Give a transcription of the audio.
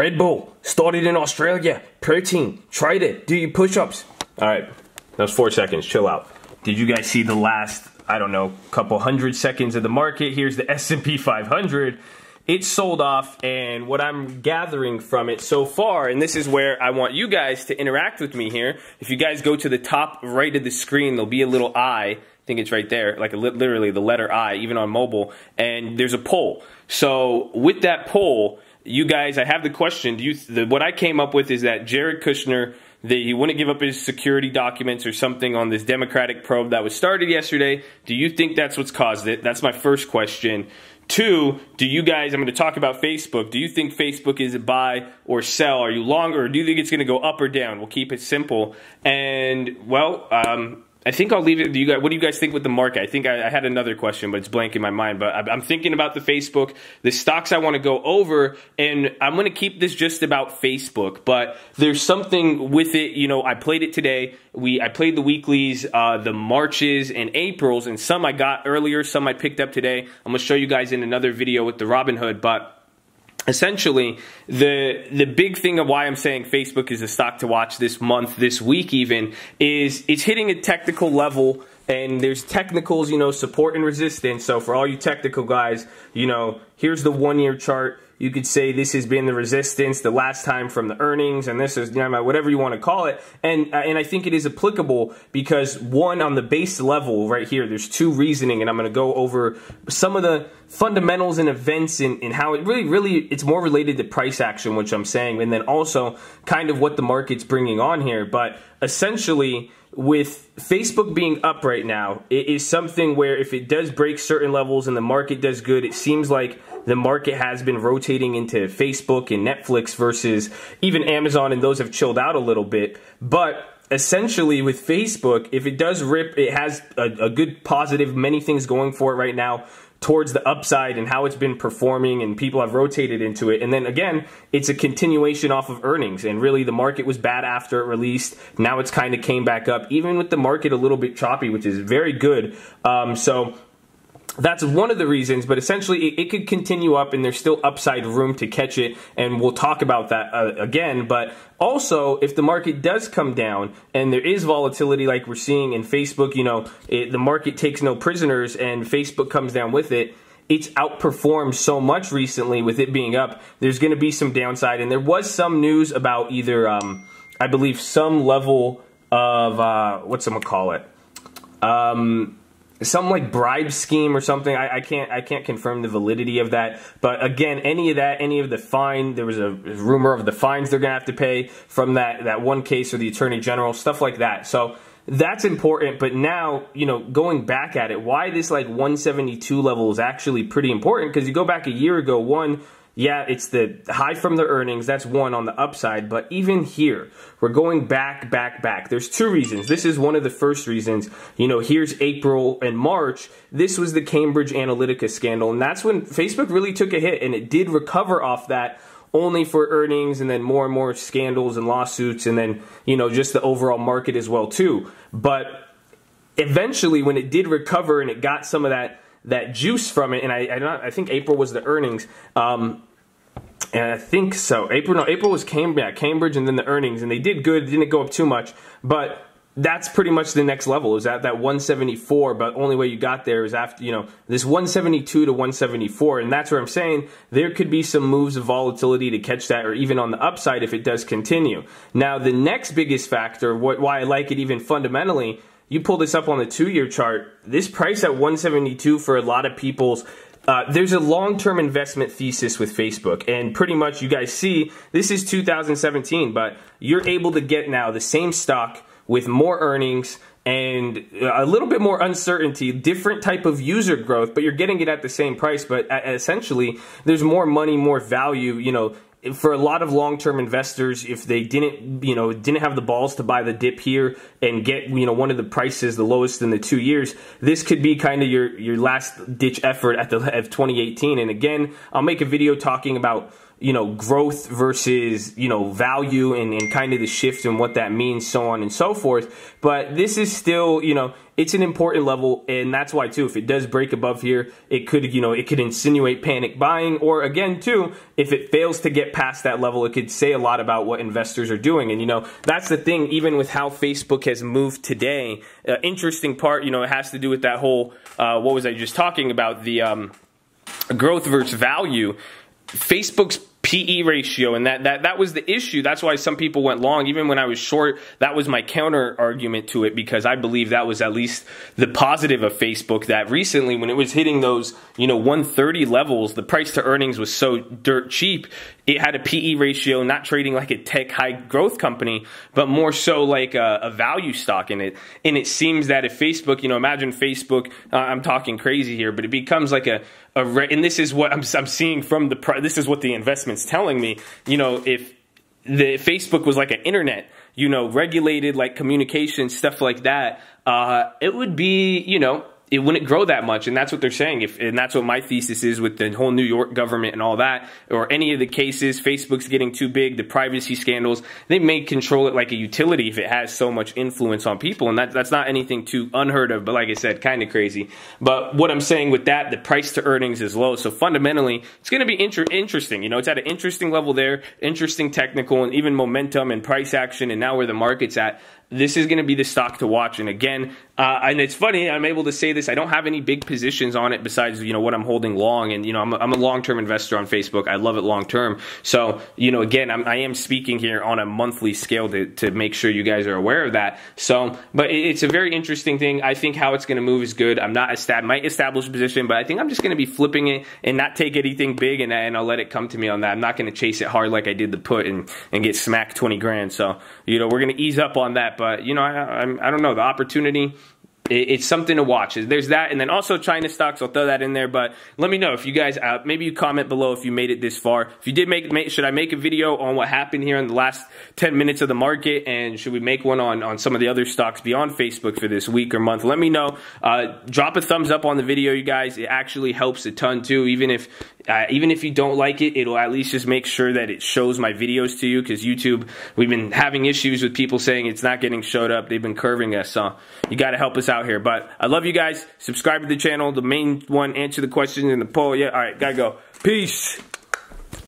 Red Bull, started in Australia, protein, trade it, do your push-ups. All right, that was 4 seconds, chill out. Did you guys see the last, I don't know, couple 100 seconds of the market? Here's the S&P 500. It sold off, and what I'm gathering from it so far, and this is where I want you guys to interact with me here. If you guys go to the top right of the screen, there'll be a little I think it's right there, like literally the letter I, even on mobile, and there's a poll. So with that poll, you guys, I have the question, what I came up with is that Jared Kushner, he wouldn't give up his security documents or something on this Democratic probe that was started yesterday. Do you think that's what's caused it? That's my first question. 2, do you guys, I'm going to talk about Facebook. Do you think Facebook is a buy or sell? Are you long, or do you think it's going to go up or down? We'll keep it simple. And, well, I think I'll leave it to you guys. What do you guys think with the market? I think I had another question, but it's blank in my mind. But I'm thinking about the Facebook, the stocks I want to go over, and I'm going to keep this just about Facebook. But there's something with it. You know, I played it today. I played the weeklies, the Marches and Aprils, and some I got earlier, some I picked up today. I'm going to show you guys in another video with the Robinhood, but essentially, the big thing of why I'm saying Facebook is a stock to watch this month, this week even, is it's hitting a technical level, and there's technicals, you know, support and resistance. So for all you technical guys, you know, here's the 1-year chart. You could say this has been the resistance the last time from the earnings, and this is, you know, whatever you want to call it. And I think it is applicable because, one, on the base level right here, there's 2 reasoning, and I'm going to go over some of the fundamentals and events and how it really, it's more related to price action, which I'm saying, and then also kind of what the market's bringing on here. But essentially, with Facebook being up right now, it is something where if it does break certain levels and the market does good, it seems like the market has been rotating into Facebook and Netflix versus even Amazon, and those have chilled out a little bit. But essentially with Facebook, if it does rip, it has a good positive, many things going for it right now towards the upside and how it's been performing, and people have rotated into it. And then again, it's a continuation off of earnings, and really the market was bad after it released. Now it's kind of came back up, even with the market a little bit choppy, which is very good. So that's one of the reasons, but essentially it could continue up, and there's still upside room to catch it, and we'll talk about that again. But also, if the market does come down and there is volatility like we're seeing in Facebook, you know, the market takes no prisoners and Facebook comes down with it. It's outperformed so much recently with it being up. There's going to be some downside, and there was some news about either, I believe, some level of, whatchamacallit, some like bribe scheme or something. I can't confirm the validity of that. But again, any of the fine, there was a rumor of the fines they're gonna have to pay from that one case, or the attorney general, stuff like that. So that's important. But now, you know, going back at it, why this like 172 level is actually pretty important, because you go back a year ago, yeah, it's the high from the earnings. That's one on the upside. But even here, we're going back. There's 2 reasons. This is one of the first reasons. You know, here's April and March. This was the Cambridge Analytica scandal. And that's when Facebook really took a hit. And it did recover off that, only for earnings, and then more and more scandals and lawsuits. And then, you know, just the overall market as well, too. But eventually, when it did recover and it got some of that juice from it, and I think April was the earnings, and I think so. April was Cambridge, and then the earnings, and they did good. It didn't go up too much, but that's pretty much the next level, is at that 174. But only way you got there is after, you know, this 172 to 174, and that's where I'm saying there could be some moves of volatility to catch that, or even on the upside if it does continue. Now, the next biggest factor, why I like it even fundamentally. You pull this up on the 2-year chart, this price at 172 for a lot of people's, there's a long-term investment thesis with Facebook. And pretty much you guys see, this is 2017, but you're able to get now the same stock with more earnings and a little bit more uncertainty, different type of user growth, but you're getting it at the same price. But essentially, there's more money, more value, you know, for a lot of long-term investors. If they didn't have the balls to buy the dip here and get, you know, one of the prices the lowest in the 2 years, this could be kind of your last ditch effort at the of 2018. And again, I'll make a video talking about, you know, growth versus, you know, value, and kind of the shift and what that means, so on and so forth. But this is still, you know, it's an important level, and that's why too, if it does break above here, it could, it could insinuate panic buying, or again too, if it fails to get past that level, it could say a lot about what investors are doing. And that's the thing, even with how Facebook has moved today, interesting part, it has to do with that whole, what was I just talking about, the growth versus value. Facebook's PE ratio, and that was the issue. That's why some people went long. Even when I was short, that was my counter argument to it, because I believe that was at least the positive of Facebook, that recently when it was hitting those 130 levels, the price to earnings was so dirt cheap. It had a PE ratio, not trading like a tech high growth company, but more so like a value stock in it. And it seems that if Facebook, imagine Facebook, I'm talking crazy here, but it becomes like and this is what I'm seeing from this is what the investment's telling me, if the Facebook was like an internet, regulated like communication, stuff like that, it would be, it wouldn't grow that much. And that's what they're saying. And that's what my thesis is with the whole New York government and all that, or any of the cases, Facebook's getting too big, the privacy scandals, they may control it like a utility if it has so much influence on people. And that's not anything too unheard of, but like I said, kind of crazy. But what I'm saying with that, the price to earnings is low. So fundamentally, it's going to be interesting. It's at an interesting level there, interesting technical, and even momentum and price action, and now where the market's at. This is going to be the stock to watch. And again, and it's funny, I'm able to say this, I don't have any big positions on it besides, what I'm holding long. And, I'm a long-term investor on Facebook. I love it long-term. So, again, I am speaking here on a monthly scale to make sure you guys are aware of that. So, but it's a very interesting thing. I think how it's going to move is good. I'm not might establish a position, but I think I'm just going to be flipping it and not take anything big, and I'll let it come to me on that. I'm not going to chase it hard like I did the put and get smacked 20 grand. So, we're going to ease up on that. But, I don't know, the opportunity, it's something to watch. There's that, and then also China stocks, I'll throw that in there. But let me know if you guys, maybe you comment below if you made it this far. If you did should I make a video on what happened here in the last 10 minutes of the market, and should we make one on some of the other stocks beyond Facebook for this week or month? Let me know. Drop a thumbs up on the video, you guys. It actually helps a ton too. Even if you don't like it, it'll at least just make sure that it shows my videos to you, because YouTube, we've been having issues with people saying it's not getting showed up. They've been curving us, so you got to help us out here. But I love you guys. Subscribe to the channel. The main one, answer the questions in the poll. Yeah, all right, gotta go. Peace.